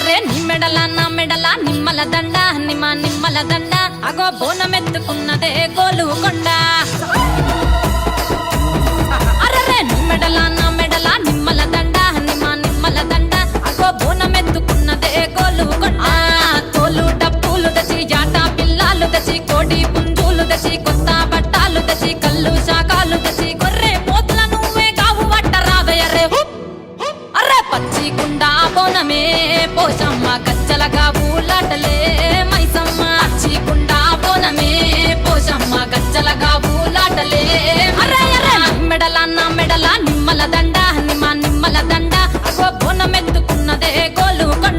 అర్రర్రే నిమ్మెడల నా మెడల నిమ్మల దండ నిమ్మల దండ అగో బోనమెత్తుకున్నదే గోలుకొండ అర్రర్రే నిమ్మెడల నా మెడల నిమ్మల దండ నిమ్మల దండ అగో బోనమెత్తుకున్నదే గోలుకొండ తోలు డప్పులు దచి జాట పిల్లాలు దచి కోడి పుంజులు దచి కొత్త బట్టాలు దచి కళ్ళు శాకాలు దచి గొర్రె పోతుల నువ్వే కావు వట్ట రావయ్యరే అర్రే పచ్చి కుండా బోనమే పోషమ్మ గచ్చలగా ఊలాటలే మైసమ్మ పచ్చి కుండా బోనమే పోషమ్మ గచ్చలగా ఊలాటలే అర్రే అర్రే మెడల నా మెడల నిమ్మల దండ నిమ్మల దండ అగో బోనమెత్తుకున్నదే గోలుకొండ